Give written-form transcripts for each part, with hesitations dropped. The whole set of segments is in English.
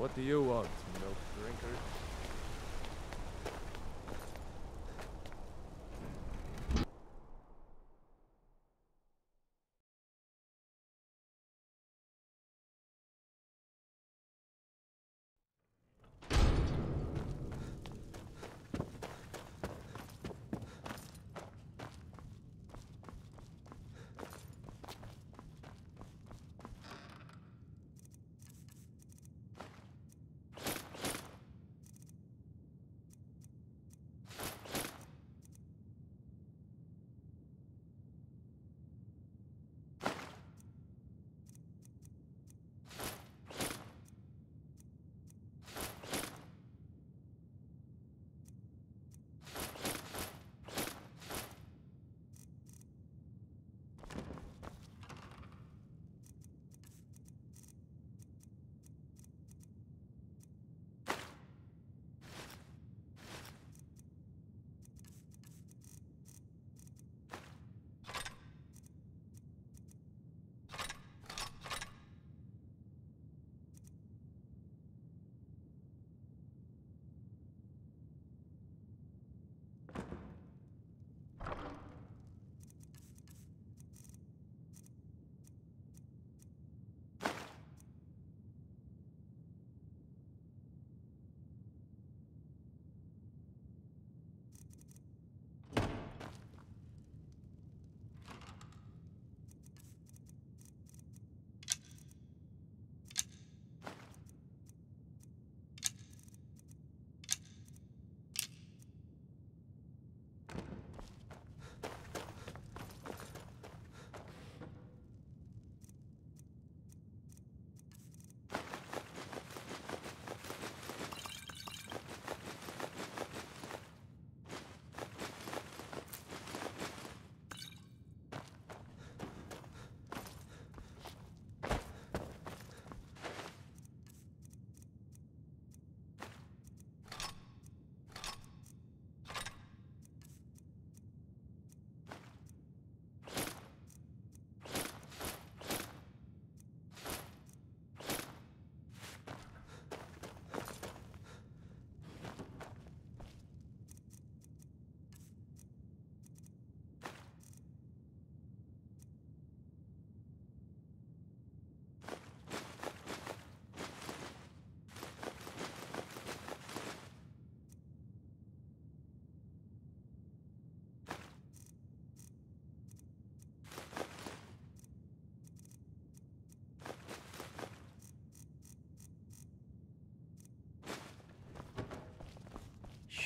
What do you want, milk drinker?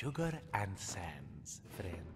Sugar and sands, friend.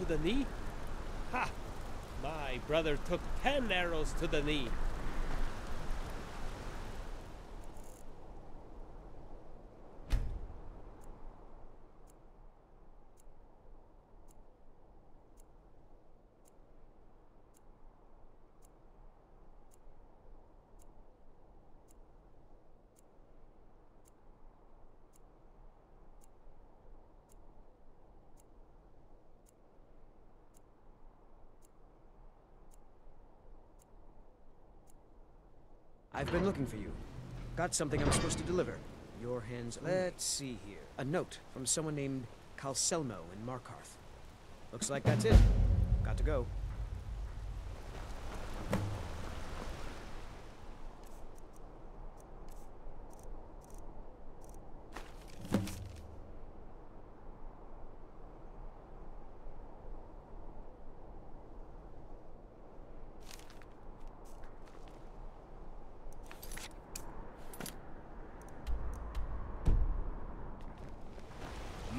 to the knee? Ha! My brother took 10 arrows to the knee. I've been looking for you. Got something I'm supposed to deliver. Your hands only. Let's see here. A note from someone named ᵯᴑᴆᴆᴇᴆ in Markarth. Looks like that's it. Got to go.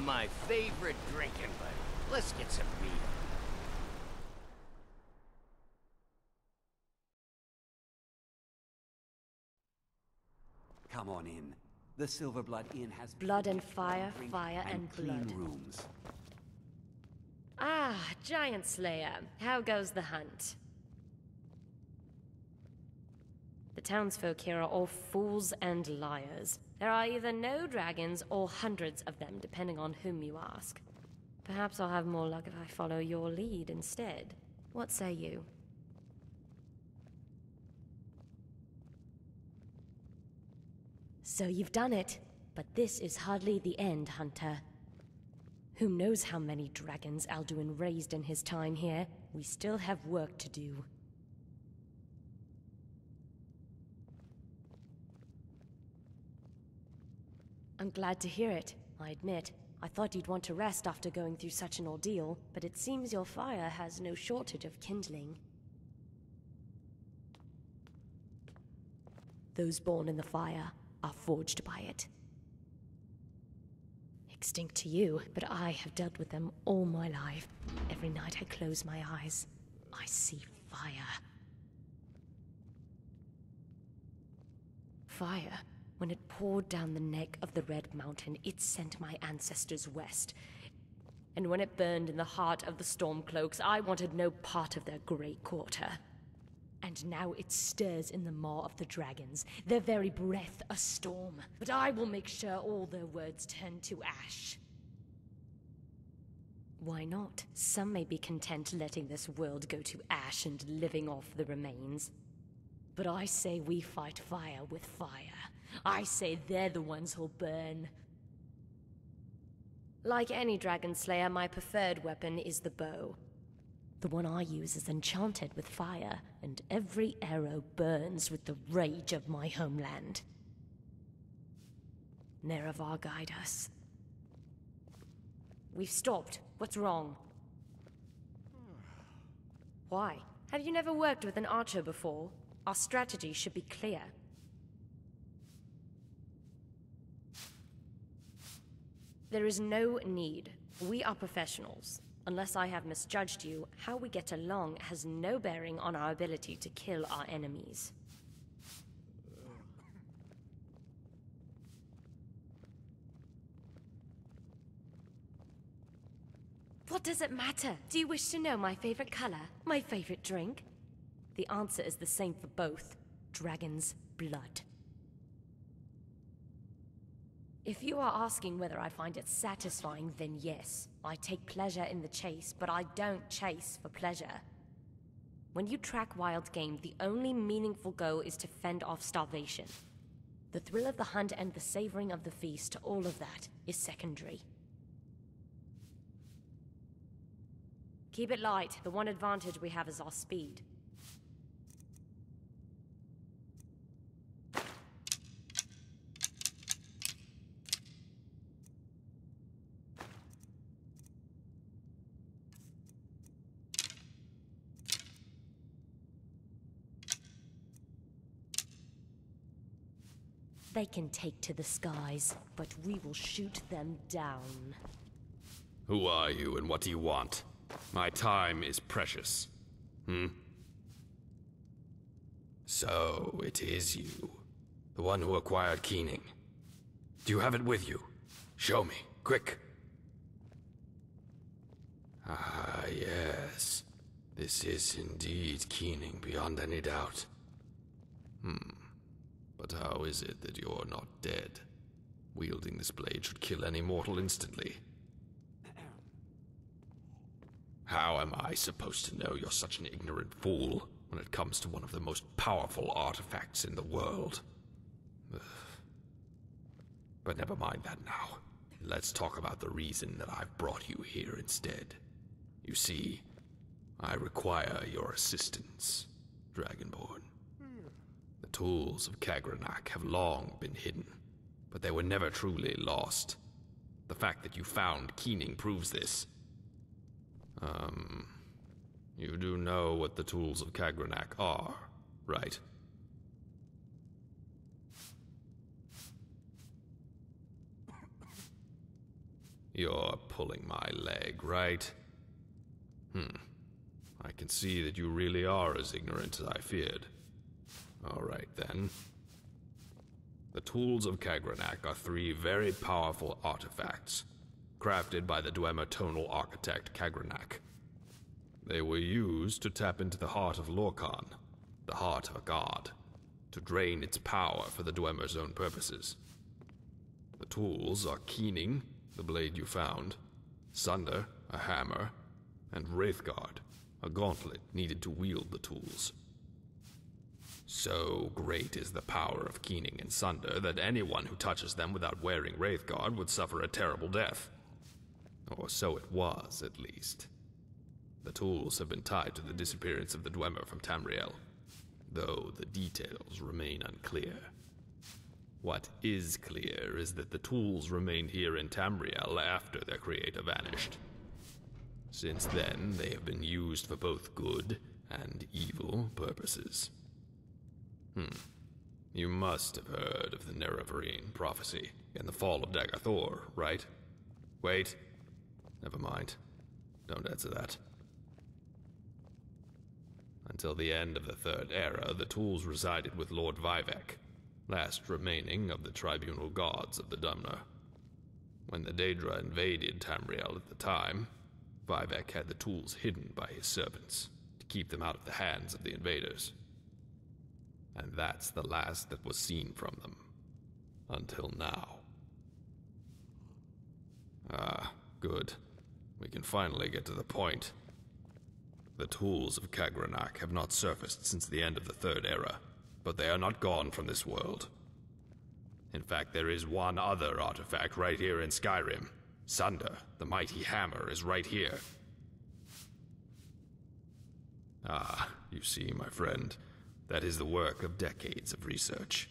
My favorite drinking buddy. Let's get some meat. Come on in. The Silverblood Inn has Blood and fire, drink fire and clean blood. rooms. Ah, Giant Slayer. How goes the hunt? The townsfolk here are all fools and liars. There are either no dragons or hundreds of them, depending on whom you ask. Perhaps I'll have more luck if I follow your lead instead. What say you? So you've done it, but this is hardly the end, Hunter. Who knows how many dragons Alduin raised in his time here? We still have work to do. I'm glad to hear it, I admit. I thought you'd want to rest after going through such an ordeal, but it seems your fire has no shortage of kindling. Those born in the fire are forged by it. Extinct to you, but I have dealt with them all my life. Every night I close my eyes, I see fire. Fire? When it poured down the neck of the Red Mountain, it sent my ancestors west. And when it burned in the heart of the Stormcloaks, I wanted no part of their Grey Quarter. And now it stirs in the maw of the dragons, their very breath a storm. But I will make sure all their words turn to ash. Why not? Some may be content letting this world go to ash and living off the remains. But I say we fight fire with fire. I say they're the ones who'll burn. Like any dragon slayer, my preferred weapon is the bow. The one I use is enchanted with fire, and every arrow burns with the rage of my homeland. Nerevar guide us. We've stopped. What's wrong? Why? Have you never worked with an archer before? Our strategy should be clear. There is no need. We are professionals. Unless I have misjudged you, how we get along has no bearing on our ability to kill our enemies. What does it matter? Do you wish to know my favorite color? My favorite drink? The answer is the same for both. Dragon's blood. If you are asking whether I find it satisfying, then yes. I take pleasure in the chase, but I don't chase for pleasure. When you track wild game, the only meaningful goal is to fend off starvation. The thrill of the hunt and the savoring of the feast, all of that, is secondary. Keep it light. The one advantage we have is our speed. They can take to the skies, but we will shoot them down. Who are you and what do you want? My time is precious. So, it is you. The one who acquired Keening. Do you have it with you? Show me, quick. Ah, yes. This is indeed Keening beyond any doubt. But how is it that you're not dead? Wielding this blade should kill any mortal instantly. How am I supposed to know you're such an ignorant fool when it comes to one of the most powerful artifacts in the world? Ugh. But never mind that now. Let's talk about the reason that I've brought you here instead. You see, I require your assistance, Dragonborn. The tools of Kagrenac have long been hidden, but they were never truly lost. The fact that you found Keening proves this. You do know what the tools of Kagrenac are, right? You're pulling my leg, right? I can see that you really are as ignorant as I feared. All right, then. The tools of Kagrenac are 3 very powerful artifacts, crafted by the Dwemer tonal architect Kagrenac. They were used to tap into the heart of Lorkhan, the heart of a god, to drain its power for the Dwemer's own purposes. The tools are Keening, the blade you found, Sunder, a hammer, and Wraithguard, a gauntlet needed to wield the tools. So great is the power of Keening and Sunder that anyone who touches them without wearing Wraithguard would suffer a terrible death. Or so it was, at least. The tools have been tied to the disappearance of the Dwemer from Tamriel, though the details remain unclear. What is clear is that the tools remained here in Tamriel after their creator vanished. Since then, they have been used for both good and evil purposes. You must have heard of the Nerevarine prophecy and the fall of Daggerthor, right? Wait. Never mind. Don't answer that. Until the end of the Third Era, the tools resided with Lord Vivek, last remaining of the tribunal gods of the Dumner. When the Daedra invaded Tamriel at the time, Vivek had the tools hidden by his servants to keep them out of the hands of the invaders. And that's the last that was seen from them. Until now. Ah, good. We can finally get to the point. The tools of Kagrenac have not surfaced since the end of the Third Era, but they are not gone from this world. In fact, there is one other artifact right here in Skyrim. Sunder, the mighty hammer, is right here. Ah, you see, my friend, that is the work of decades of research.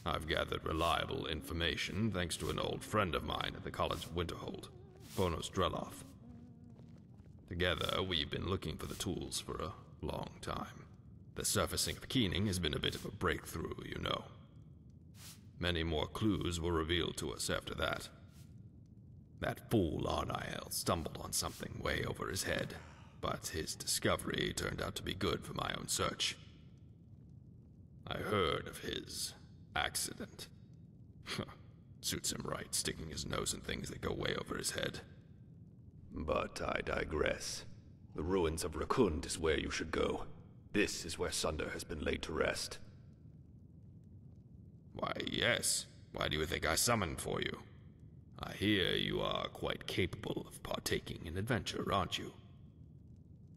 I've gathered reliable information thanks to an old friend of mine at the College of Winterhold, Bonos Dreloth. Together, we've been looking for the tools for a long time. The surfacing of Keening has been a bit of a breakthrough, you know. Many more clues were revealed to us after that. That fool Arniel stumbled on something way over his head, but his discovery turned out to be good for my own search. I heard of his accident. Suits him right, sticking his nose in things that go way over his head. But I digress. The ruins of Rakund is where you should go. This is where Sunder has been laid to rest. Why, yes. Why do you think I summoned for you? I hear you are quite capable of partaking in adventure, aren't you?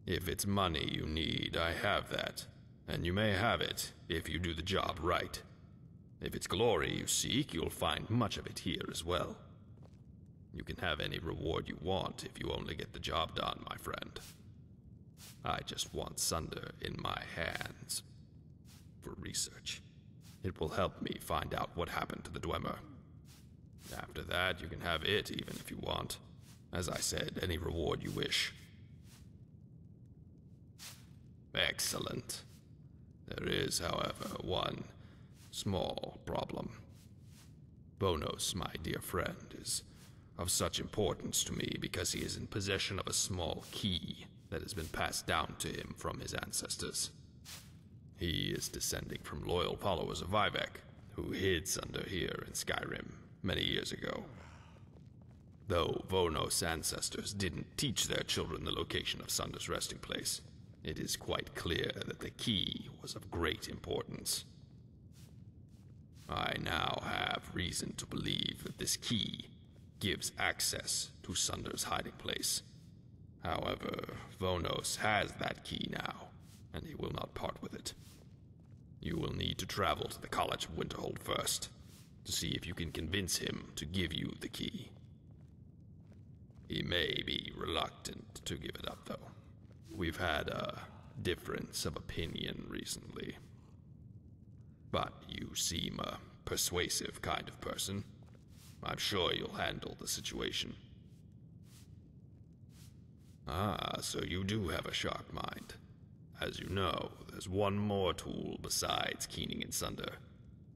If it's money you need, I have that. And you may have it, if you do the job right. If it's glory you seek, you'll find much of it here as well. You can have any reward you want if you only get the job done, my friend. I just want Sunder in my hands. For research. It will help me find out what happened to the Dwemer. After that, you can have it even if you want. As I said, any reward you wish. Excellent. There is, however, one small problem. Bonos, my dear friend, is of such importance to me because he is in possession of a small key that has been passed down to him from his ancestors. He is descending from loyal followers of Vivek, who hid Sunder here in Skyrim many years ago. Though Vonos' ancestors didn't teach their children the location of Sunder's resting place, it is quite clear that the key was of great importance. I now have reason to believe that this key gives access to Sunder's hiding place. However, Vonos has that key now, and he will not part with it. You will need to travel to the College of Winterhold first, to see if you can convince him to give you the key. He may be reluctant to give it up, though. We've had a difference of opinion recently. But you seem a persuasive kind of person. I'm sure you'll handle the situation. Ah, so you do have a sharp mind. As you know, there's one more tool besides Keening and Sunder.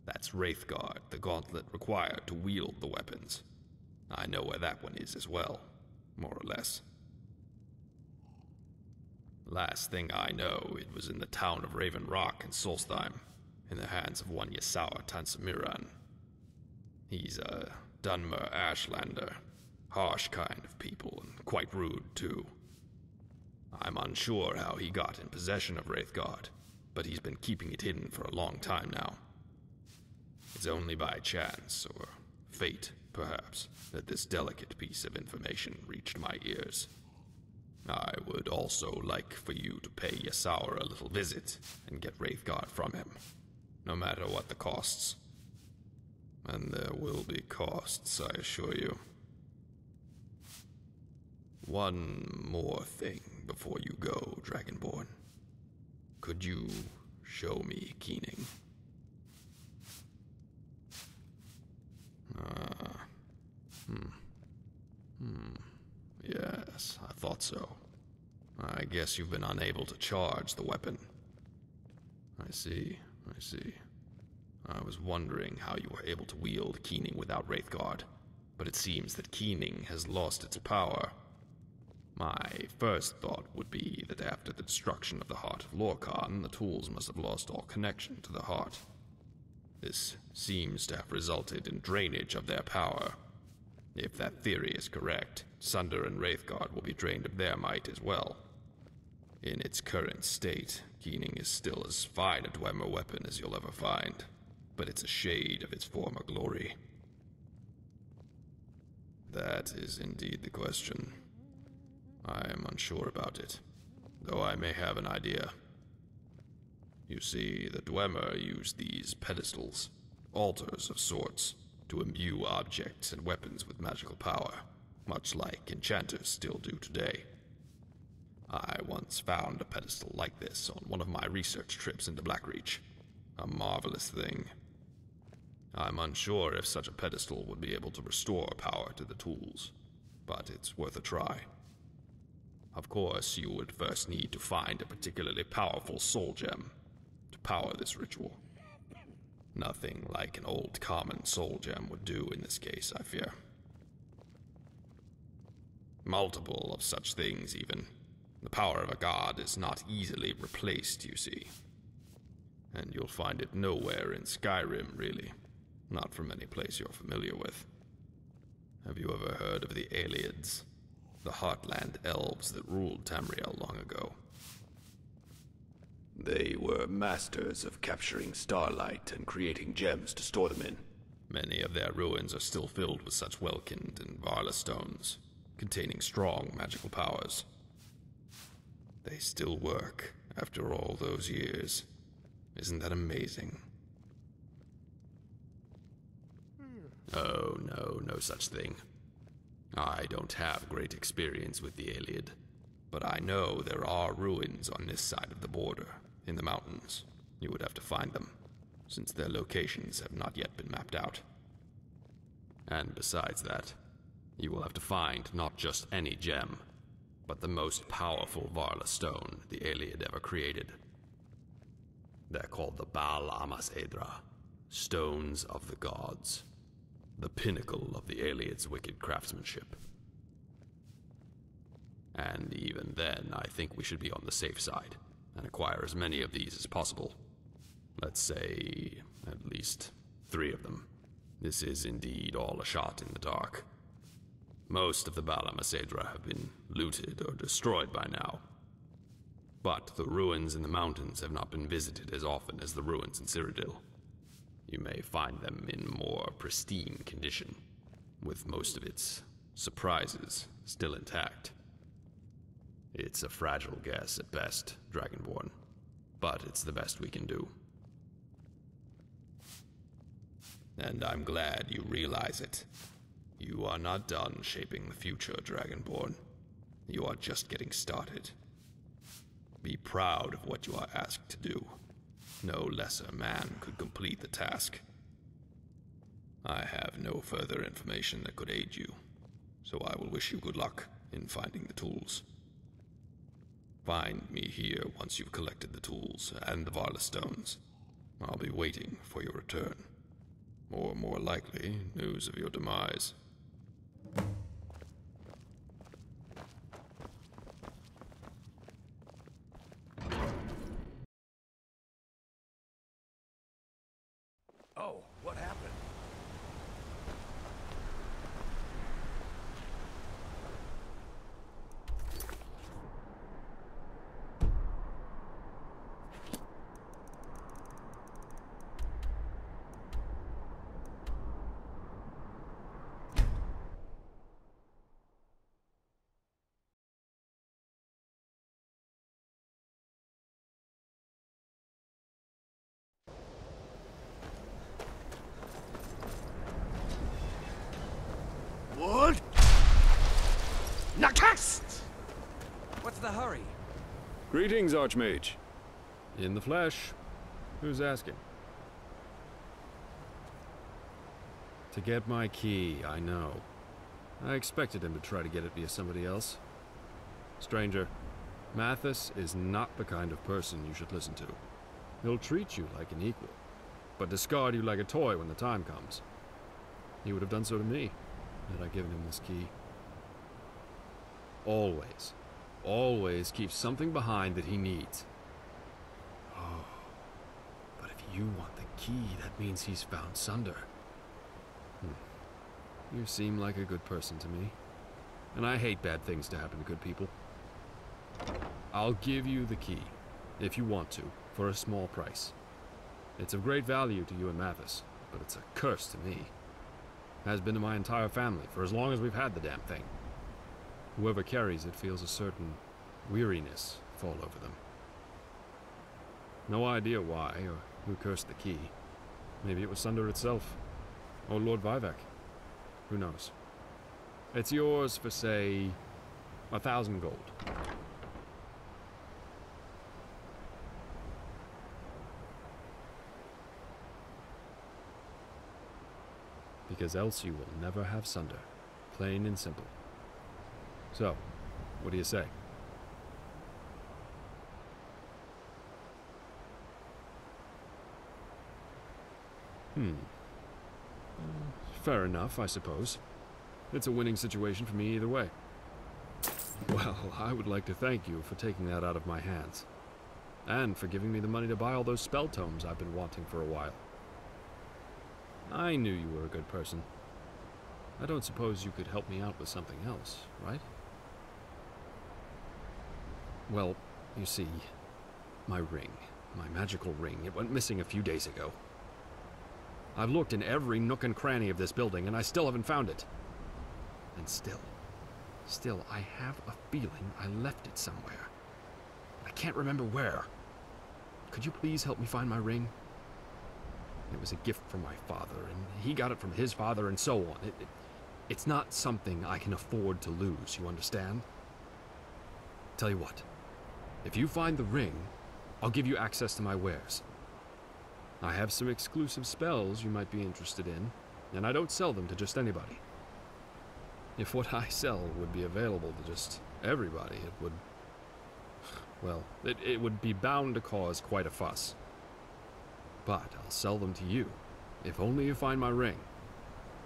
That's Wraithguard, the gauntlet required to wield the weapons. I know where that one is as well, more or less. Last thing I know, it was in the town of Raven Rock in Solstheim, in the hands of one ᵯᴑᴆᴆᴇᴆ. He's a Dunmer Ashlander, harsh kind of people, and quite rude too. I'm unsure how he got in possession of Wraithguard, but he's been keeping it hidden for a long time now. It's only by chance, or fate, perhaps, that this delicate piece of information reached my ears. I would also like for you to pay Yasaur a little visit and get Wraithguard from him, no matter what the costs. And there will be costs, I assure you. One more thing before you go, Dragonborn. Could you show me Keening? Yes, I thought so. I guess you've been unable to charge the weapon. I see. I was wondering how you were able to wield Keening without Wraithguard, but it seems that Keening has lost its power. My first thought would be that after the destruction of the Heart of Lorkhan, the tools must have lost all connection to the heart. This seems to have resulted in drainage of their power. If that theory is correct, Sunder and Wraithguard will be drained of their might as well. In its current state, Keening is still as fine a Dwemer weapon as you'll ever find, but it's a shade of its former glory. That is indeed the question. I am unsure about it, though I may have an idea. You see, the Dwemer use these pedestals, altars of sorts, to imbue objects and weapons with magical power, much like enchanters still do today. I once found a pedestal like this on one of my research trips into Blackreach. A marvelous thing. I'm unsure if such a pedestal would be able to restore power to the tools, but it's worth a try. Of course, you would first need to find a particularly powerful soul gem to power this ritual. Nothing like an old common soul gem would do in this case, I fear. Multiple of such things, even. The power of a god is not easily replaced, you see. And you'll find it nowhere in Skyrim, really. Not from any place you're familiar with. Have you ever heard of the Aelids? The Heartland elves that ruled Tamriel long ago. They were masters of capturing starlight and creating gems to store them in. Many of their ruins are still filled with such Welkind and Varla stones, containing strong magical powers. They still work after all those years. Isn't that amazing? Oh, no such thing. I don't have great experience with the Aeliid, but I know there are ruins on this side of the border, in the mountains. You would have to find them, since their locations have not yet been mapped out. And besides that, you will have to find not just any gem, but the most powerful Varla stone the Aeliid ever created. They're called the Baal Amas Edra, Stones of the Gods. the pinnacle of the alien's wicked craftsmanship. And even then, I think we should be on the safe side and acquire as many of these as possible. Let's say at least 3 of them. This is indeed all a shot in the dark. Most of the Bala Masedra have been looted or destroyed by now. But the ruins in the mountains have not been visited as often as the ruins in Cyrodiil. You may find them in more pristine condition, with most of its surprises still intact. It's a fragile guess at best, Dragonborn, but it's the best we can do. And I'm glad you realize it. You are not done shaping the future, Dragonborn. You are just getting started. Be proud of what you are asked to do. No lesser man could complete the task. I have no further information that could aid you, so I will wish you good luck in finding the tools. Find me here once you've collected the tools and the Varla stones. I'll be waiting for your return. Or more likely, news of your demise. Oh, what happened? What? Nakast! What's the hurry? Greetings, Archmage. In the flesh. Who's asking? To get my key, I know. I expected him to try to get it via somebody else. Stranger, Mathis is not the kind of person you should listen to. He'll treat you like an equal, but discard you like a toy when the time comes. He would have done so to me, had I given him this key. Always, always keep something behind that he needs. Oh, but if you want the key, that means he's found Sunder. You seem like a good person to me, and I hate bad things to happen to good people. I'll give you the key, if you want to, for a small price. It's of great value to you and Mathis, but it's a curse to me. Has been to my entire family for as long as we've had the damn thing. Whoever carries it feels a certain weariness fall over them. No idea why, or who cursed the key. Maybe it was Sunder itself, or Lord Vivek. Who knows? It's yours for, say, 1,000 gold. Because else you will never have Sunder. Plain and simple. So, what do you say? Fair enough, I suppose. It's a winning situation for me either way. Well, I would like to thank you for taking that out of my hands. And for giving me the money to buy all those spell tomes I've been wanting for a while. I knew you were a good person. I don't suppose you could help me out with something else, right? Well, you see, my ring, my magical ring, it went missing a few days ago. I've looked in every nook and cranny of this building, and I still haven't found it. And still, I have a feeling I left it somewhere. I can't remember where. Could you please help me find my ring? It was a gift from my father, and he got it from his father, and so on. It's not something I can afford to lose, you understand? Tell you what, if you find the ring, I'll give you access to my wares. I have some exclusive spells you might be interested in, and I don't sell them to just anybody. If what I sell would be available to just everybody, it would... well, it would be bound to cause quite a fuss. But I'll sell them to you, if only you find my ring.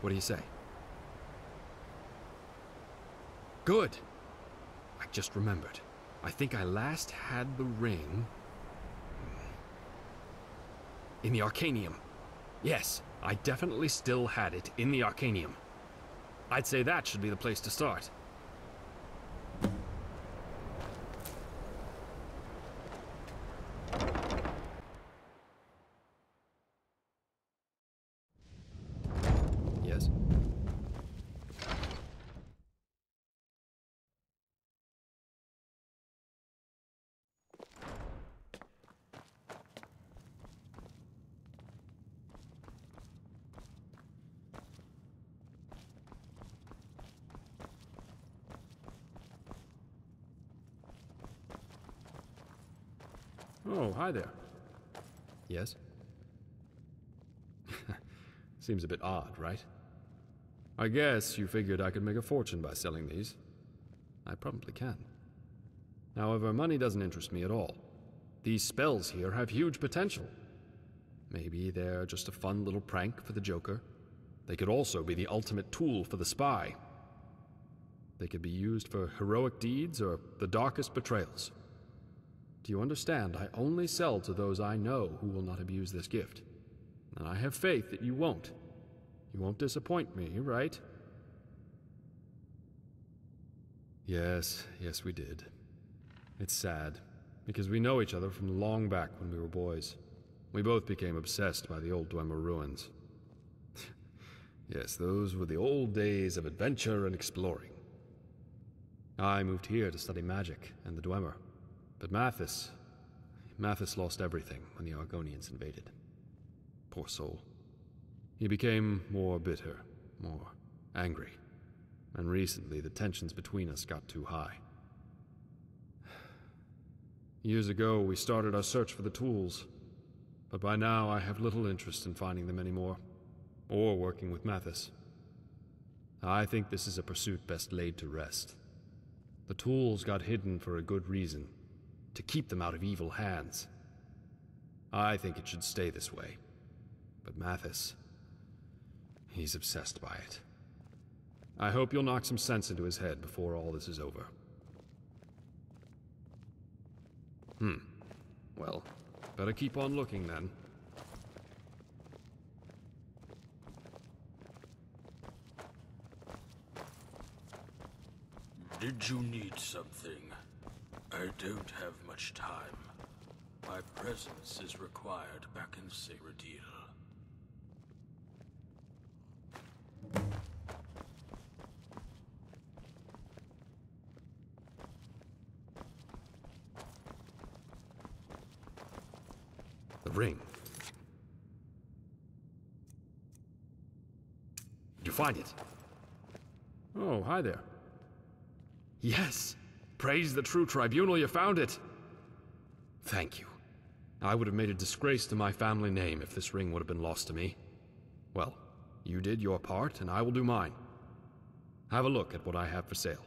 What do you say? Good! I just remembered. I think I last had the ring in the Arcanium. Yes, I definitely still had it in the Arcanium. I'd say that should be the place to start. Yes? Oh, hi there. Yes? Seems a bit odd, right? I guess you figured I could make a fortune by selling these. I probably can. However, money doesn't interest me at all. These spells here have huge potential. Maybe they're just a fun little prank for the Joker. They could also be the ultimate tool for the spy. They could be used for heroic deeds or the darkest betrayals. Do you understand? I only sell to those I know who will not abuse this gift. And I have faith that you won't. You won't disappoint me, right? Yes, we did. It's sad, because we know each other from long back when we were boys. We both became obsessed by the old Dwemer ruins. Yes, those were the old days of adventure and exploring. I moved here to study magic and the Dwemer. But Mathis lost everything when the Argonians invaded. Poor soul. He became more bitter, more angry, and recently the tensions between us got too high. Years ago, we started our search for the tools, but by now I have little interest in finding them anymore, or working with Mathis. I think this is a pursuit best laid to rest. The tools got hidden for a good reason. To keep them out of evil hands. I think it should stay this way. But Mathis, he's obsessed by it. I hope you'll knock some sense into his head before all this is over. Well, better keep on looking then. Did you need something? I don't have much time. My presence is required back in Cyrodiil. The ring. Did you find it? Oh, hi there. Yes! Praise the true tribunal, you found it! Thank you. I would have made a disgrace to my family name if this ring would have been lost to me. Well, you did your part, and I will do mine. Have a look at what I have for sale.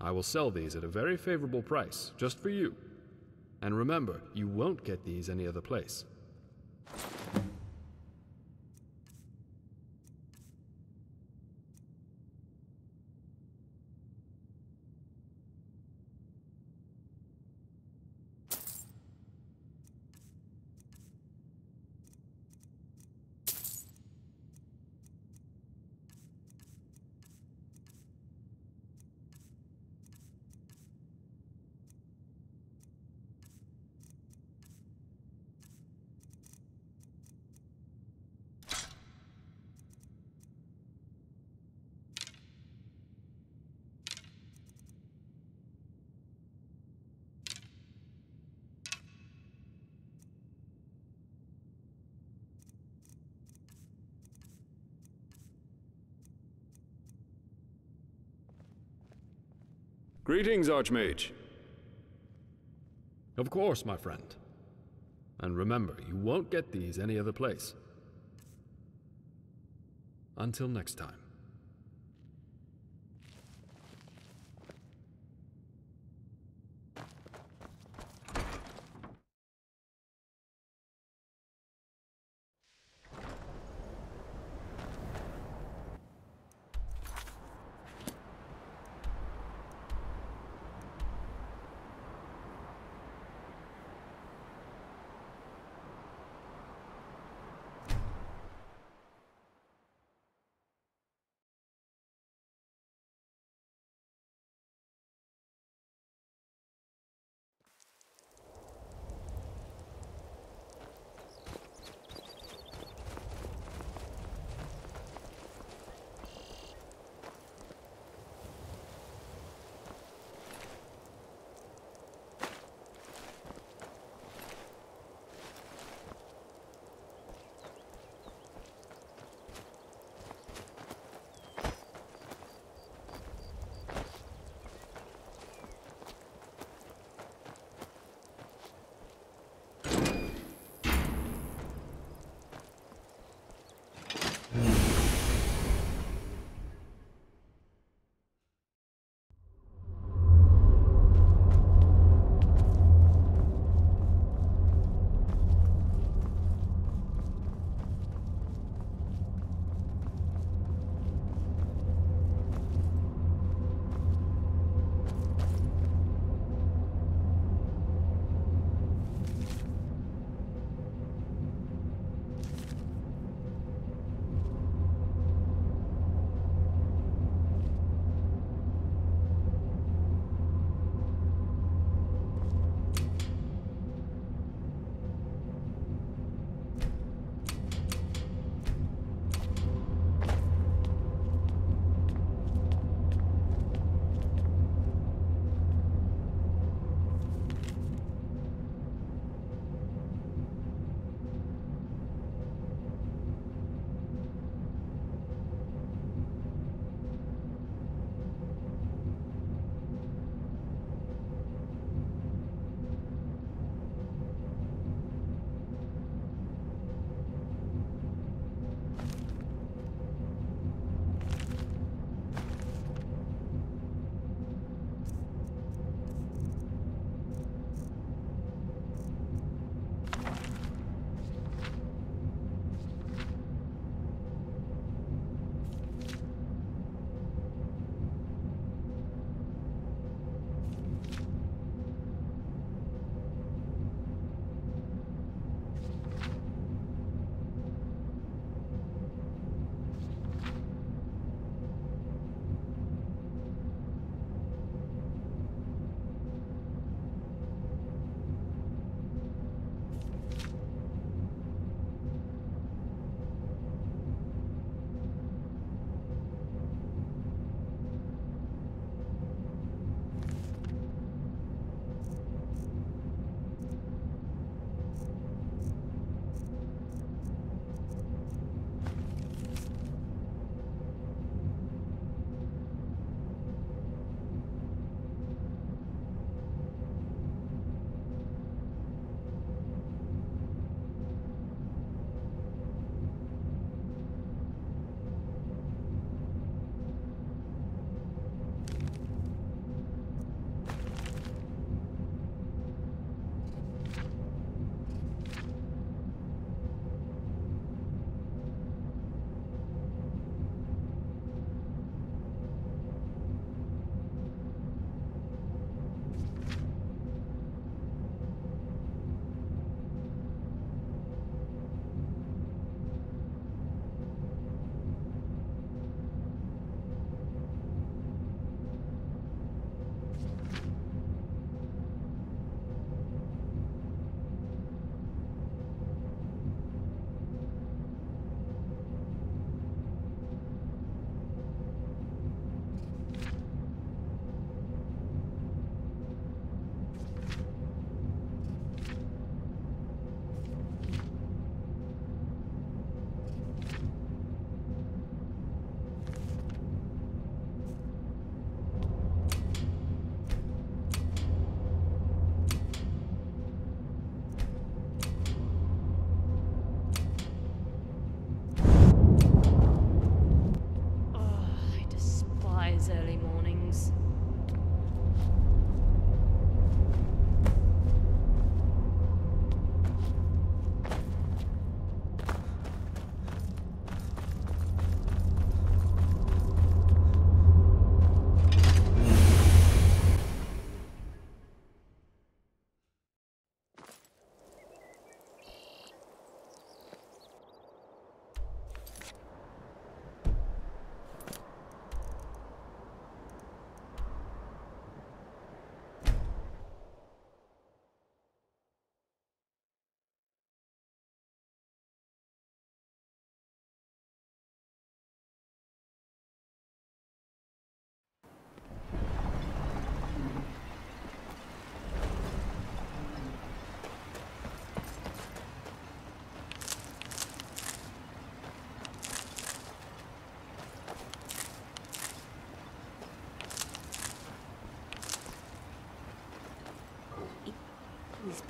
I will sell these at a very favorable price, just for you. And remember, you won't get these any other place. Greetings, Archmage. Of course, my friend. And remember, you won't get these any other place. Until next time.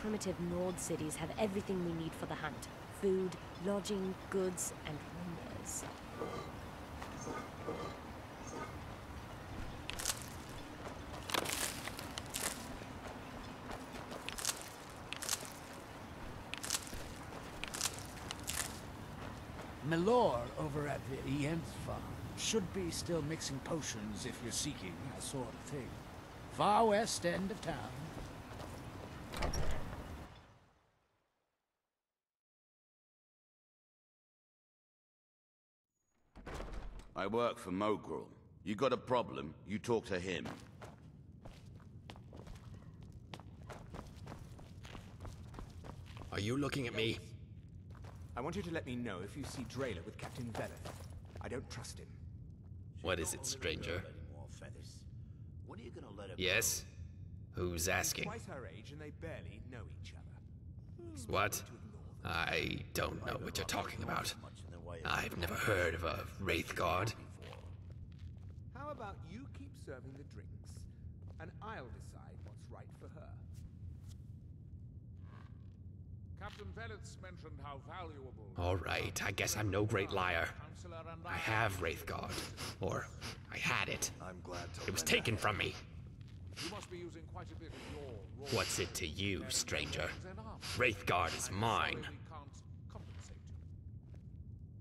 primitive Nord cities have everything we need for the hunt. Food, lodging, goods, and rumors. Milor over at the Ienth farm should be still mixing potions if you're seeking that sort of thing. Far west end of town. I work for Mogrel. You got a problem, you talk to him. Are you looking at me? I want you to let me know if you see Drayler with Captain Veleth. I don't trust him. What is it, stranger? When are you gonna let him Yes? Who's asking? Twice her age and they barely know each other. What? I don't know what you're talking about. I've never heard of a Wraithguard. How about you keep serving the drinks, and I'll decide what's right for her. Captain Veleth's mentioned how valuable... All right, I guess I'm no great liar. I have Wraithguard. Or, I had it. I'm glad to It was taken from me. You must be using quite a bit of your raw... What's it to you, stranger? Wraithguard is mine.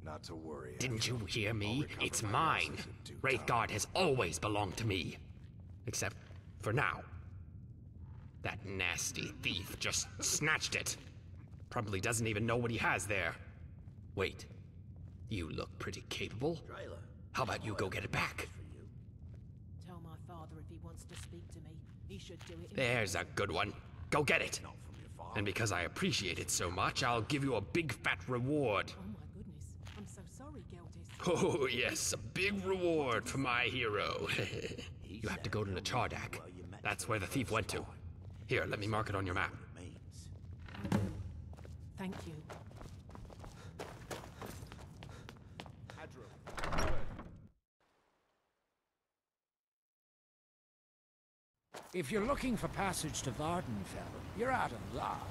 Not to worry. Didn't you hear me? It's mine. Wraithguard has always belonged to me. Except for now. That nasty thief just snatched it. Probably doesn't even know what he has there. Wait. You look pretty capable. How about you go get it back? Tell my father if he wants to speak to me. He should do it. There's a good one. Go get it. And because I appreciate it so much, I'll give you a big fat reward. Oh my goodness. I'm so sorry, Geldis. Oh yes, a big reward for my hero. You have to go to the ᵯᴑᴆᴆᴇᴆ. That's where the thief went to. Here, let me mark it on your map. Thank you. If you're looking for passage to Vardenfell, you're out of luck.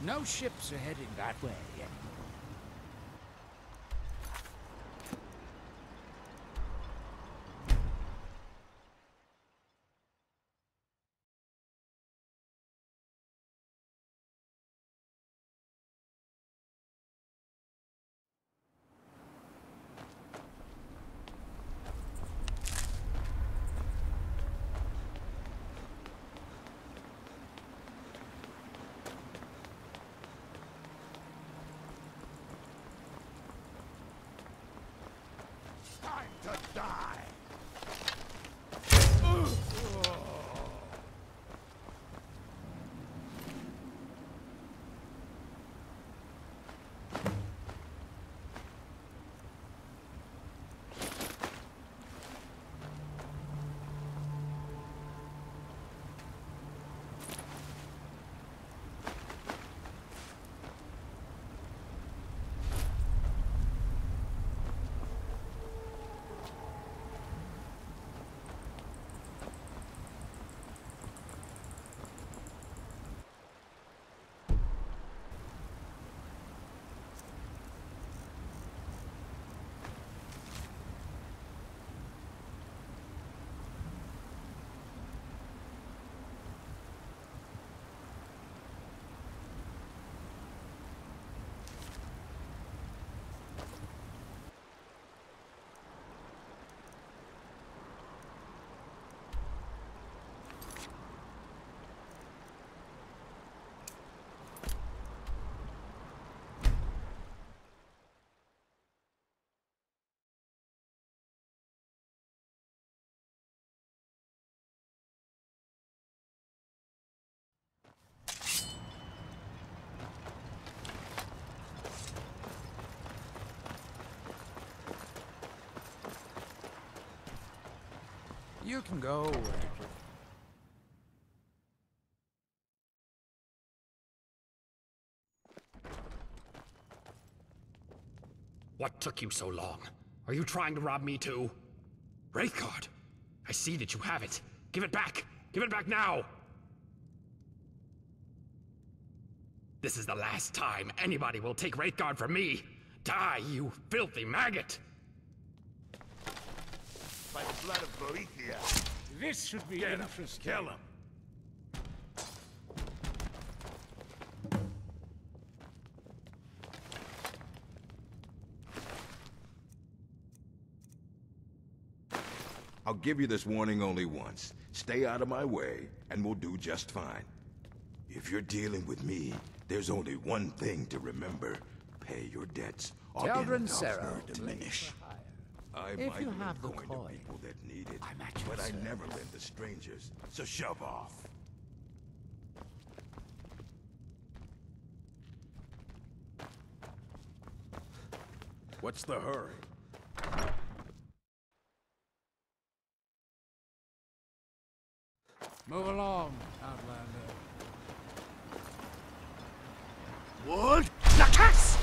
No ships are heading that way anymore. Time to die! You can go. What took you so long? Are you trying to rob me too? Wraithguard! I see that you have it. Give it back! Give it back now! This is the last time anybody will take Wraithguard from me. Die, you filthy maggot! By the blood of Boethia. This should be interesting. Kill him. I'll give you this warning only once. Stay out of my way, and we'll do just fine. If you're dealing with me, there's only one thing to remember. Pay your debts, or ᵯᴑᴆᴆᴇᴆ diminish. I If might you lend have the coin coin, to people that need it, I'm at your but I service. never lend to strangers, so shove off. What's the hurry? Move along, Outlander. Wood? Lakas!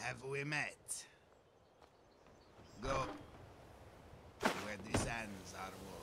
Have we met? Go where the sands are warm.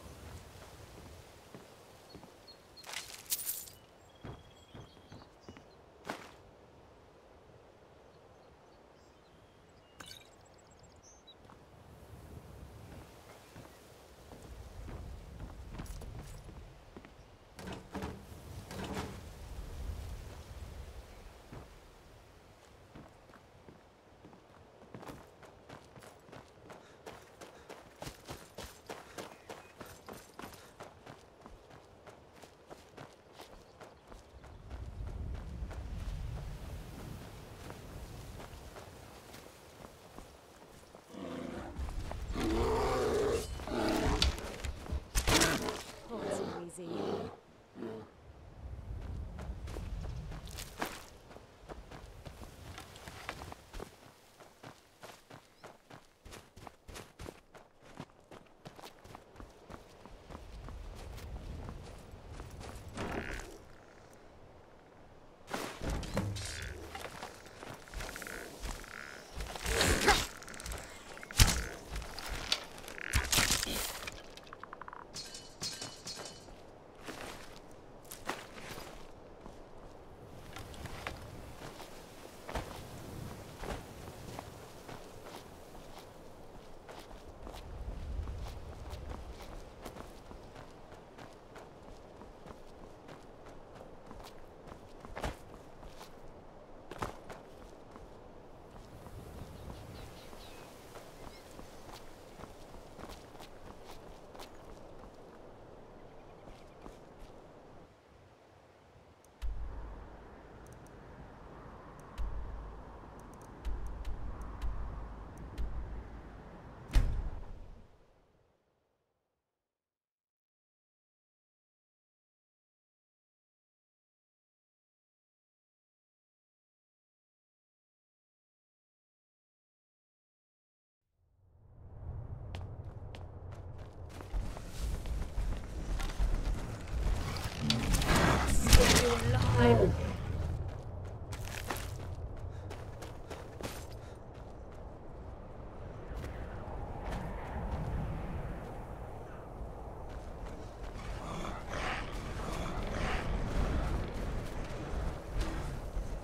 alive.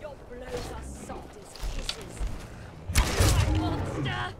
Your blows are soft as kisses. You monster!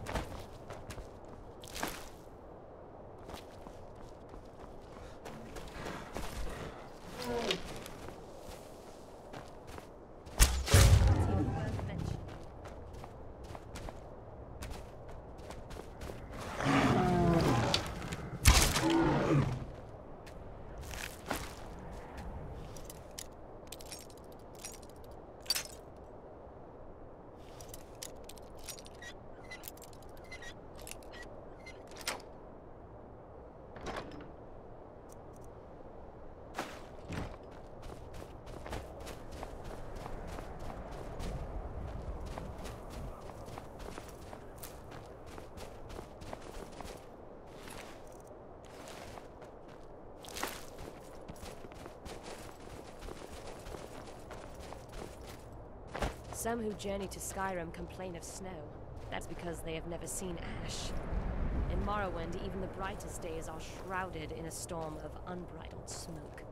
Some who journey to Skyrim complain of snow. That's because they have never seen ash. In Morrowind, even the brightest days are shrouded in a storm of unbridled smoke.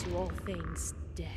To all things, death.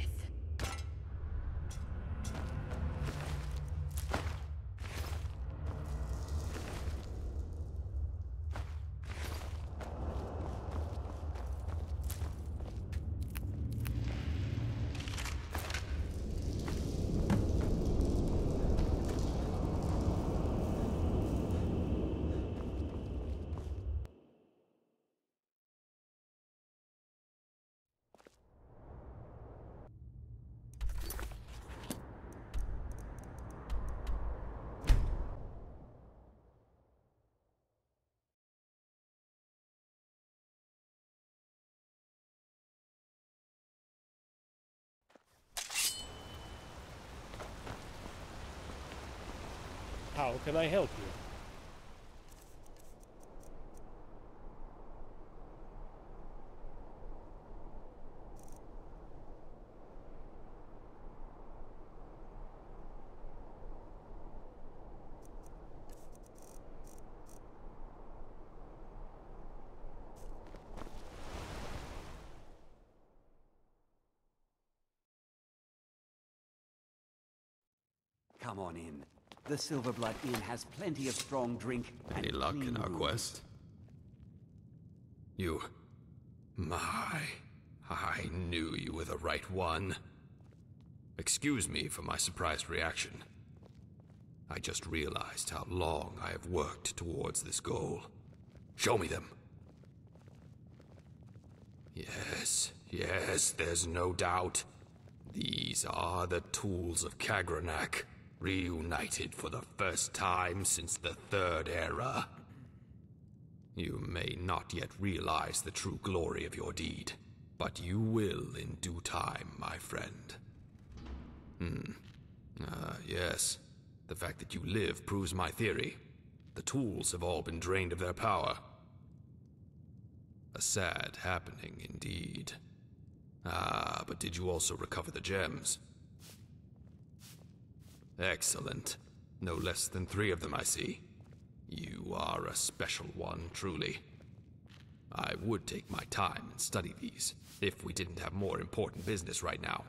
How can I help you? Come on in. The Silverblood Inn has plenty of strong drink and Any luck in our rooms. quest? You... I knew you were the right one. Excuse me for my surprised reaction. I just realized how long I have worked towards this goal. Show me them. Yes, there's no doubt. These are the Tools of Kagrenac, reunited for the first time since the Third Era. You may not yet realize the true glory of your deed, but you will in due time, my friend. Yes. The fact that you live proves my theory. The tools have all been drained of their power. A sad happening indeed. But did you also recover the gems? Excellent. No less than 3 of them, I see. You are a special one, truly. I would take my time and study these, if we didn't have more important business right now.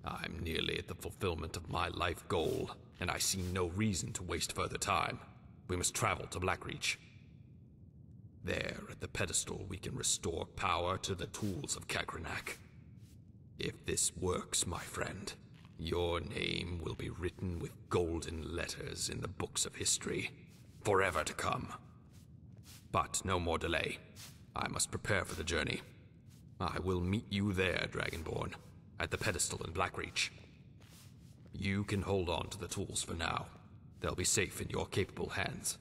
I'm nearly at the fulfillment of my life goal, and I see no reason to waste further time. We must travel to Blackreach. There, at the pedestal, we can restore power to the Tools of Kagrenac. If this works, my friend, your name will be written with golden letters in the books of history, forever to come. But no more delay. I must prepare for the journey. I will meet you there, Dragonborn, at the pedestal in Blackreach. You can hold on to the tools for now. They'll be safe in your capable hands.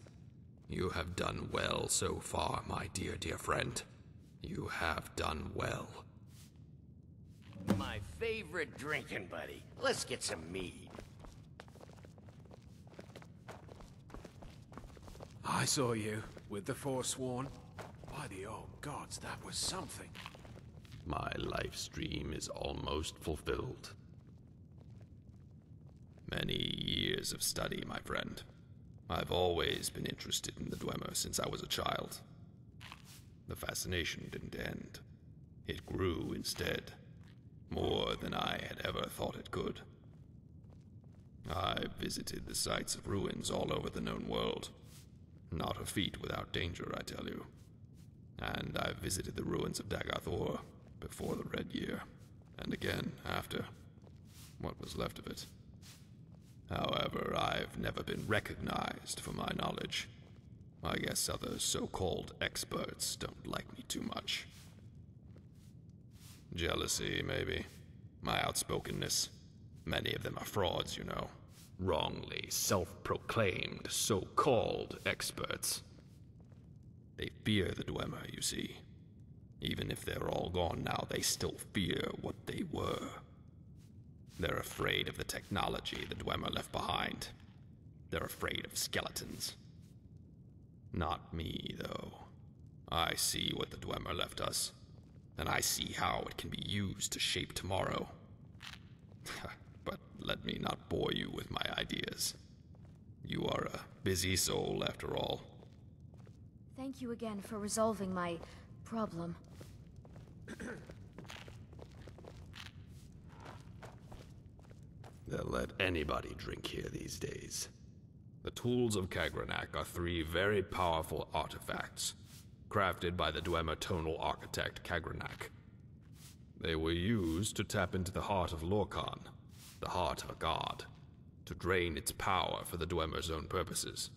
You have done well so far, my dear friend. You have done well. My favorite drinking buddy. Let's get some mead. I saw you with the Forsworn. By the old gods, that was something. My life stream is almost fulfilled. Many years of study, my friend. I've always been interested in the Dwemer since I was a child. The fascination didn't end. It grew instead. More than I had ever thought it could. I've visited the sites of ruins all over the known world. Not a feat without danger, I tell you. And I've visited the ruins of Dagathor before the Red Year, and again after. What was left of it. However, I've never been recognized for my knowledge. I guess other so-called experts don't like me too much. Jealousy, maybe. My outspokenness. Many of them are frauds, you know. Wrongly self-proclaimed so-called experts. They fear the Dwemer, you see. Even if they're all gone now, they still fear what they were. They're afraid of the technology the Dwemer left behind. They're afraid of skeletons. Not me, though. I see what the Dwemer left us, and I see how it can be used to shape tomorrow. But let me not bore you with my ideas. You are a busy soul, after all. Thank you again for resolving my problem. They'll let anybody drink here these days. The Tools of Kagrenac are 3 very powerful artifacts, crafted by the Dwemer tonal architect Kagrenac. They were used to tap into the heart of Lorkhan, the heart of a god, to drain its power for the Dwemer's own purposes.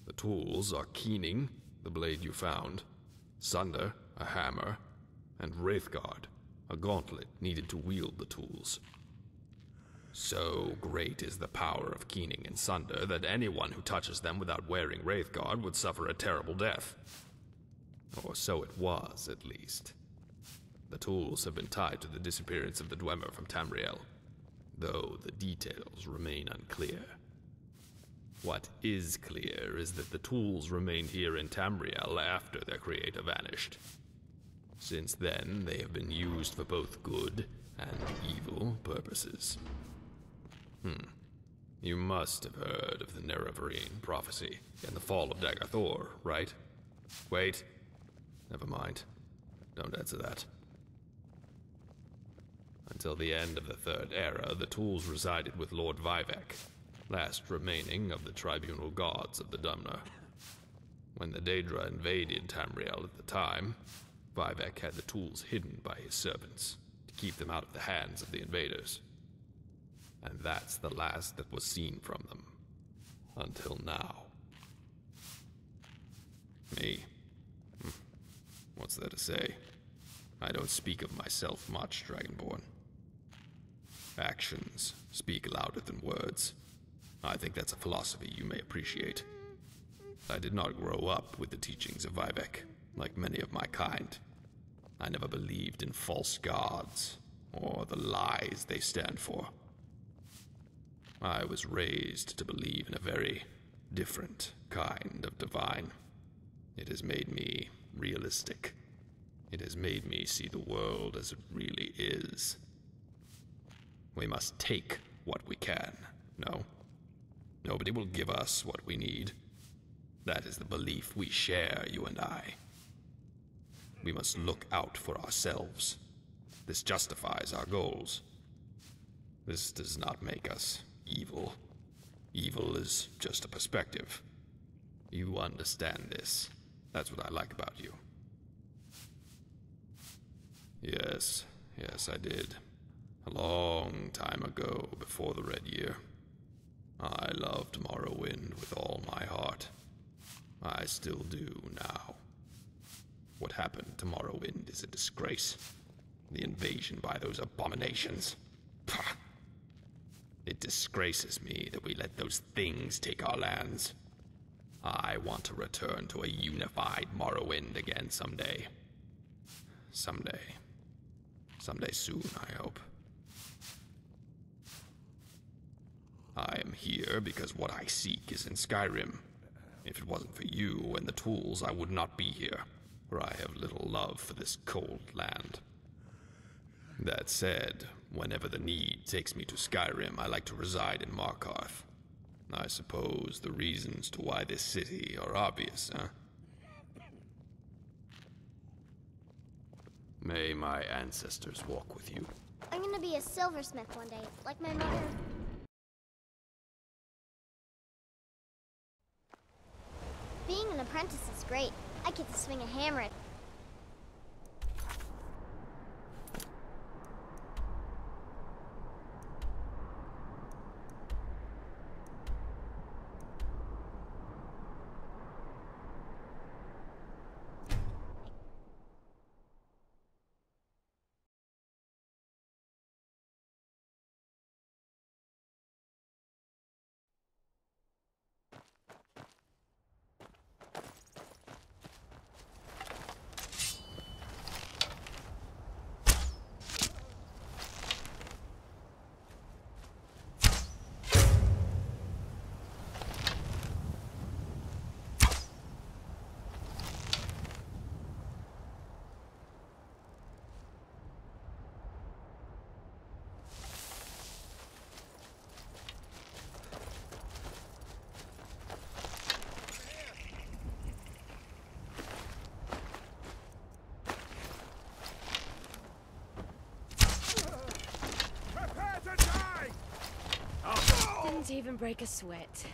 The tools are Keening, the blade you found, Sunder, a hammer, and Wraithguard, a gauntlet needed to wield the tools. So great is the power of Keening and Sunder that anyone who touches them without wearing Wraithguard would suffer a terrible death. Or so it was, at least. The tools have been tied to the disappearance of the Dwemer from Tamriel, though the details remain unclear. What is clear is that the tools remained here in Tamriel after their creator vanished. Since then, they have been used for both good and evil purposes. You must have heard of the Nerevarine prophecy and the fall of Dagger Thor, right? Wait. Never mind. Don't answer that. Until the end of the Third Era, the tools resided with Lord Vivek, last remaining of the tribunal gods of the Dumner. When the Daedra invaded Tamriel at the time, Vivek had the tools hidden by his servants to keep them out of the hands of the invaders. And that's the last that was seen from them. Until now. Me? What's there to say? I don't speak of myself much, Dragonborn. Actions speak louder than words. I think that's a philosophy you may appreciate. I did not grow up with the teachings of Vivek, like many of my kind. I never believed in false gods, or the lies they stand for. I was raised to believe in a very different kind of divine. It has made me realistic. It has made me see the world as it really is. We must take what we can, no? Nobody will give us what we need. That is the belief we share, you and I. We must look out for ourselves. This justifies our goals. This does not make us evil. Evil is just a perspective. You understand this. That's what I like about you. Yes, I did. A long time ago, before the Red Year. I loved Morrowind with all my heart. I still do now. What happened to Morrowind is a disgrace. The invasion by those abominations. Pah! It disgraces me that we let those things take our lands. I want to return to a unified Morrowind again someday. Someday. Someday soon, I hope. I am here because what I seek is in Skyrim. If it wasn't for you and the tools, I would not be here, for I have little love for this cold land. That said, whenever the need takes me to Skyrim, I like to reside in Markarth. I suppose the reasons to why this city are obvious, huh? May my ancestors walk with you. I'm gonna be a silversmith one day, like my mother. Being an apprentice is great. I get to swing a hammer at... Didn't even break a sweat.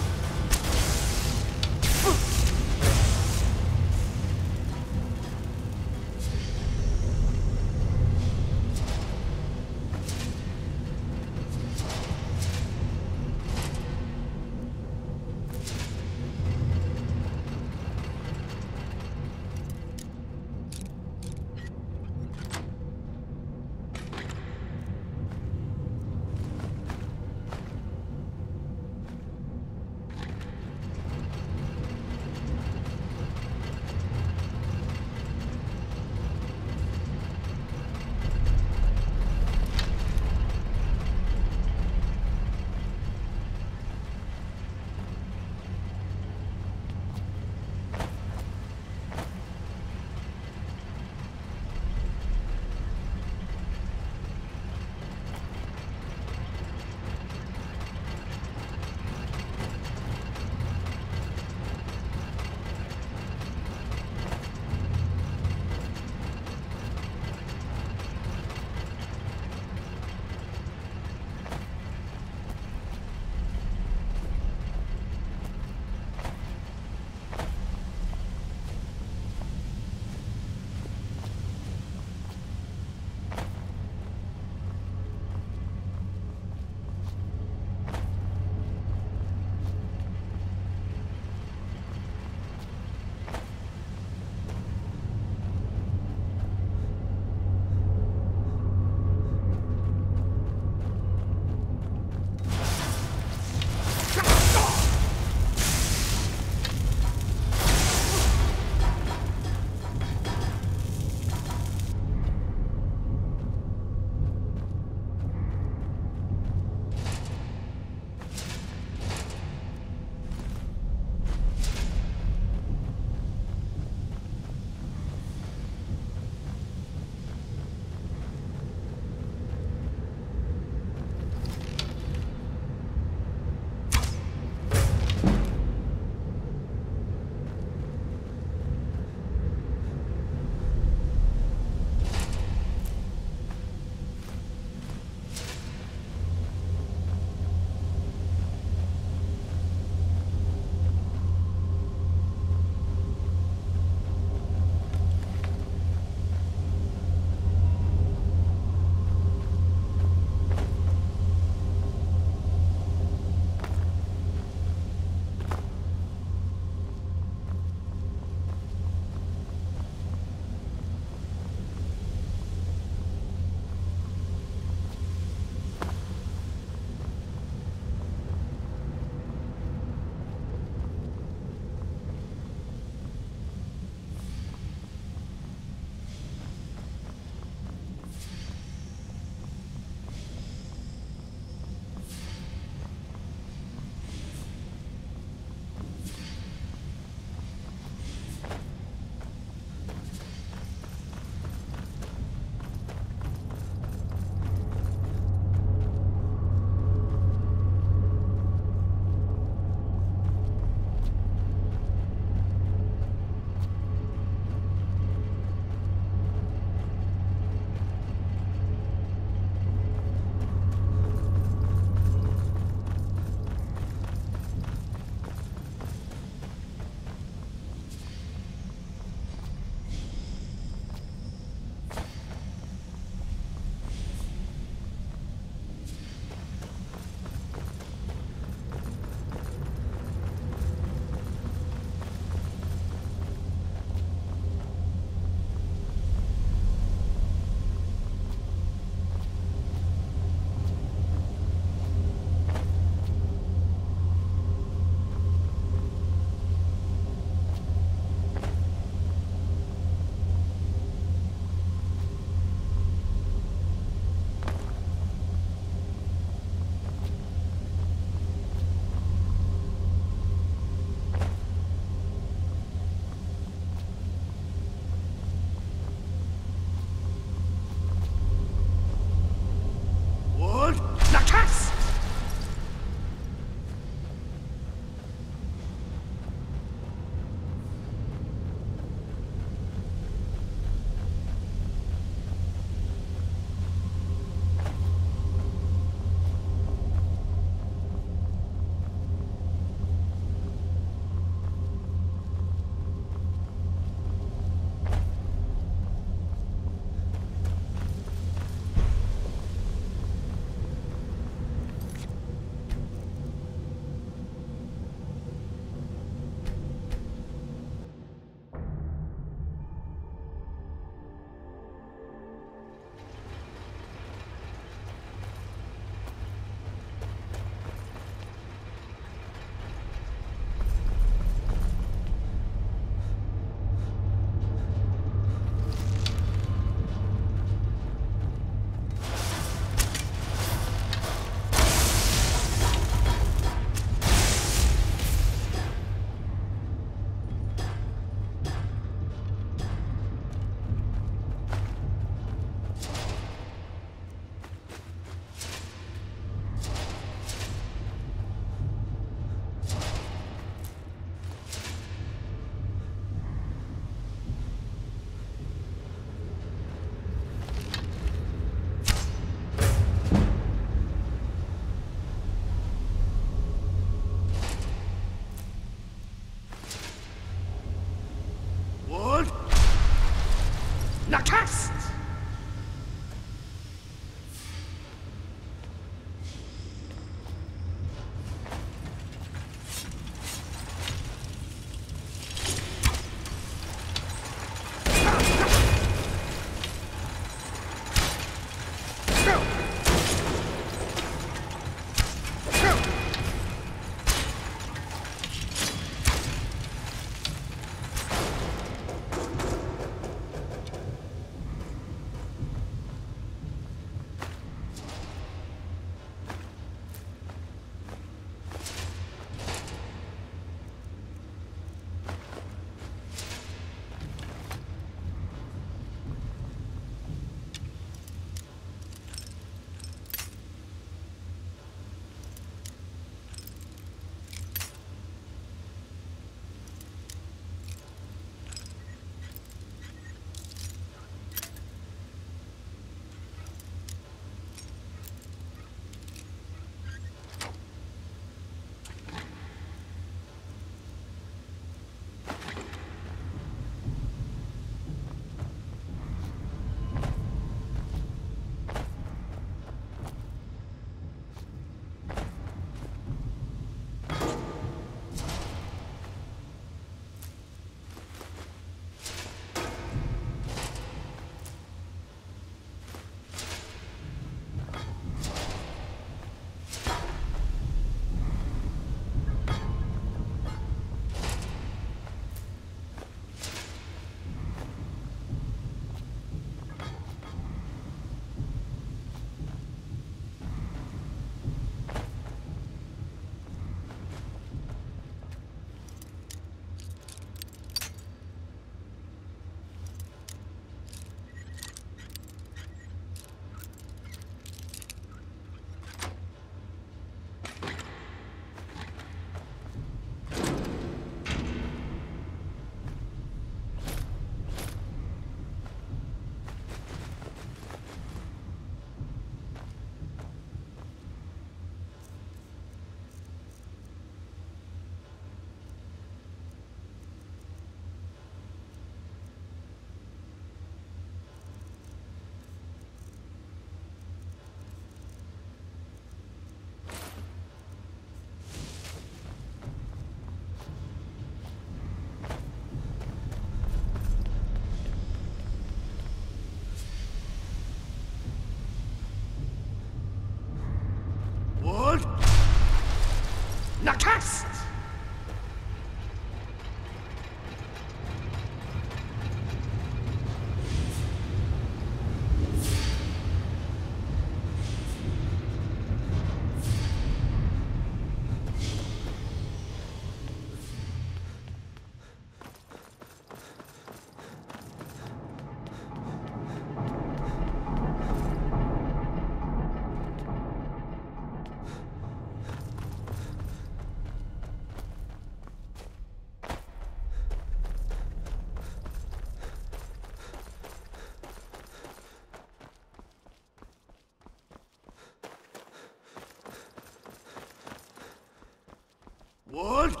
What?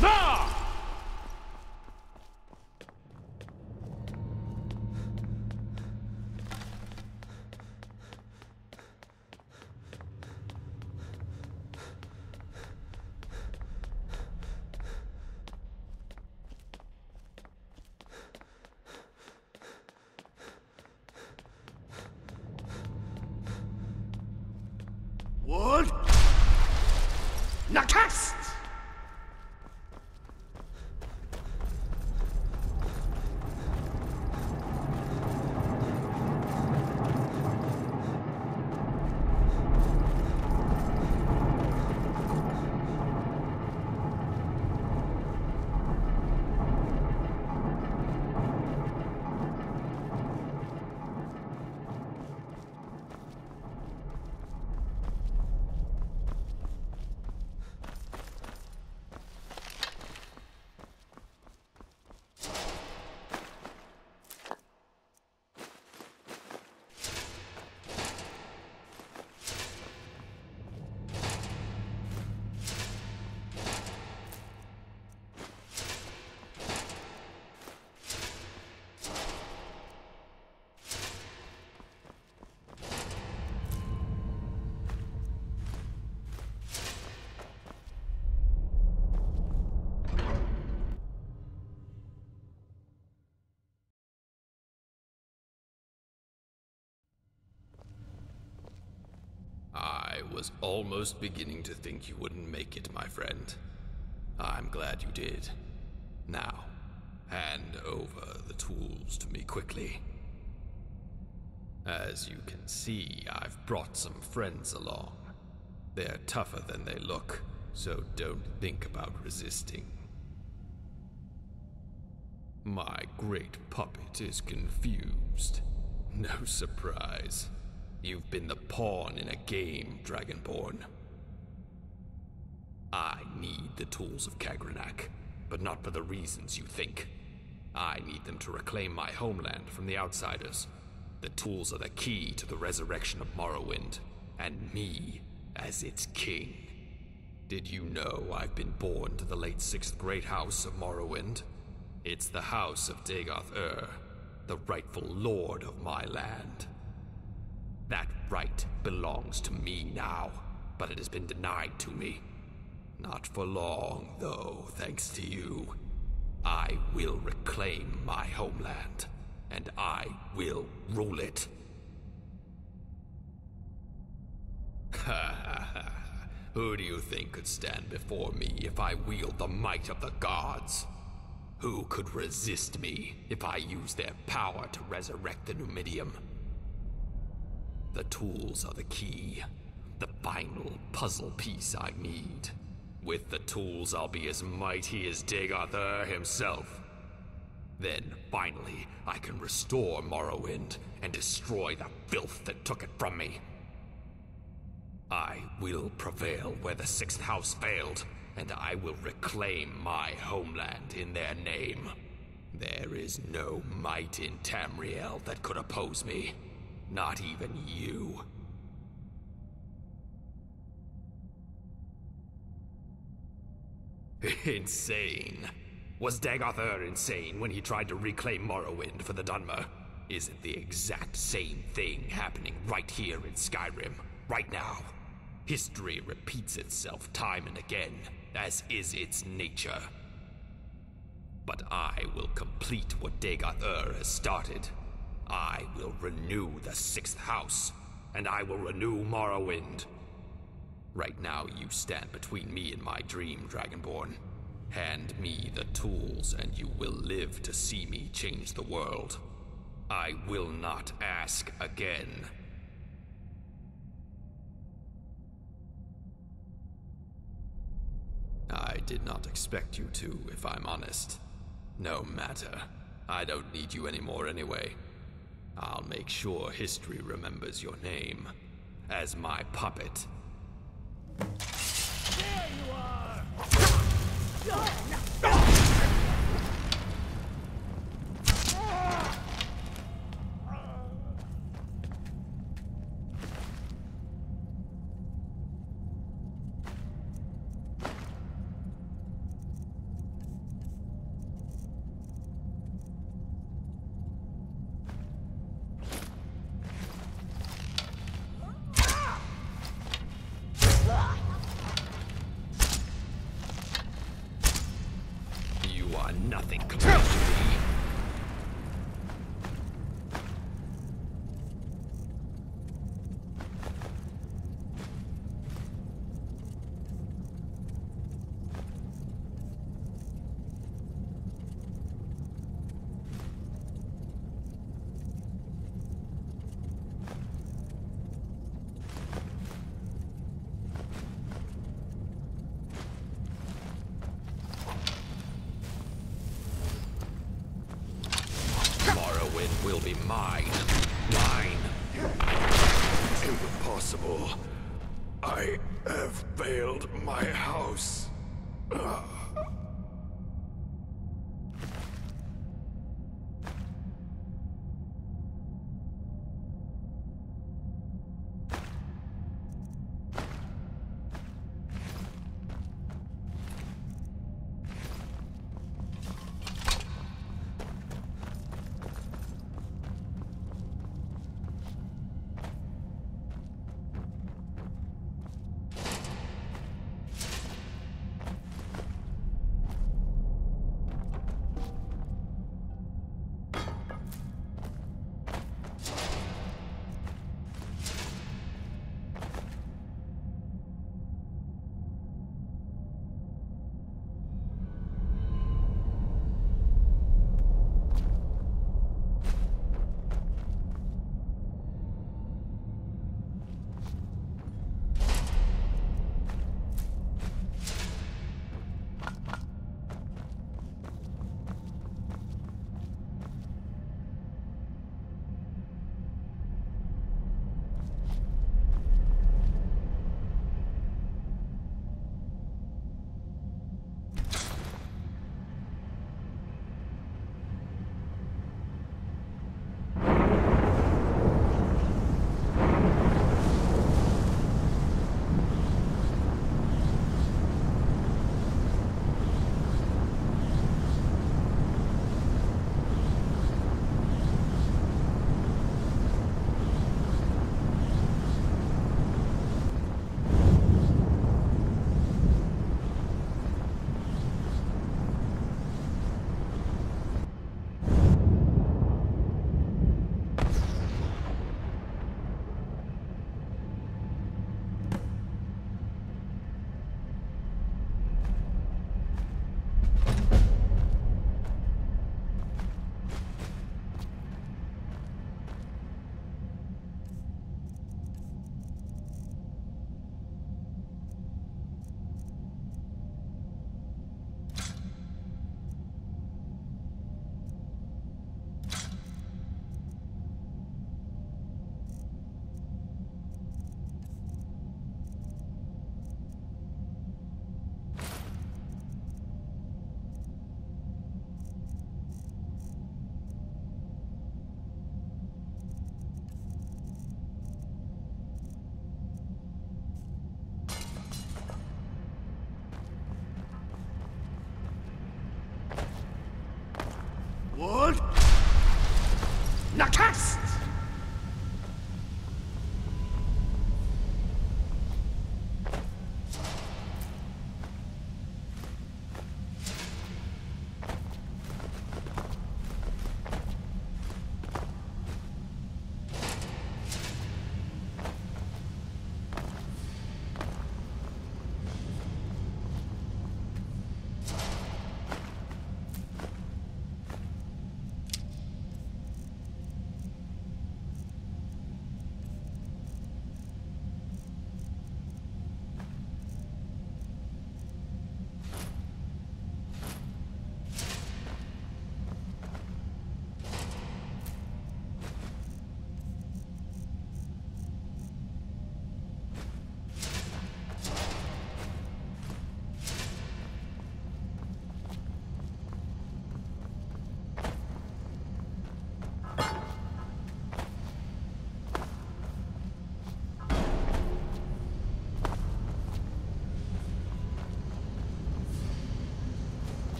Now! What? Nakast! I was almost beginning to think you wouldn't make it, my friend. I'm glad you did. Now, hand over the tools to me quickly. As you can see, I've brought some friends along. They're tougher than they look, so don't think about resisting. My great puppet is confused. No surprise. You've been the pawn in a game, Dragonborn. I need the Tools of Kagrenac, but not for the reasons you think. I need them to reclaim my homeland from the outsiders. The tools are the key to the resurrection of Morrowind, and me as its king. Did you know I've been born to the late 6th Great House of Morrowind? It's the house of Dagoth, the rightful lord of my land. That right belongs to me now, but it has been denied to me. Not for long, though, thanks to you. I will reclaim my homeland, and I will rule it. Ha ha ha. Who do you think could stand before me if I wield the might of the gods? Who could resist me if I use their power to resurrect the Numidium? The tools are the key, the final puzzle piece I need. With the tools, I'll be as mighty as Dagoth himself. Then, finally, I can restore Morrowind and destroy the filth that took it from me. I will prevail where the 6th House failed, and I will reclaim my homeland in their name. There is no might in Tamriel that could oppose me. Not even you. Insane. Was Dagoth insane when he tried to reclaim Morrowind for the Dunmer? Isn't the exact same thing happening right here in Skyrim, right now? History repeats itself time and again, as is its nature. But I will complete what Dagoth has started. I will renew the 6th House, and I will renew Morrowind. Right now, you stand between me and my dream, Dragonborn. Hand me the tools, and you will live to see me change the world. I will not ask again. I did not expect you to, if I'm honest. No matter. I don't need you anymore anyway. I'll make sure history remembers your name as my puppet. There you are! impossible. I have failed my house.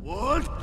What?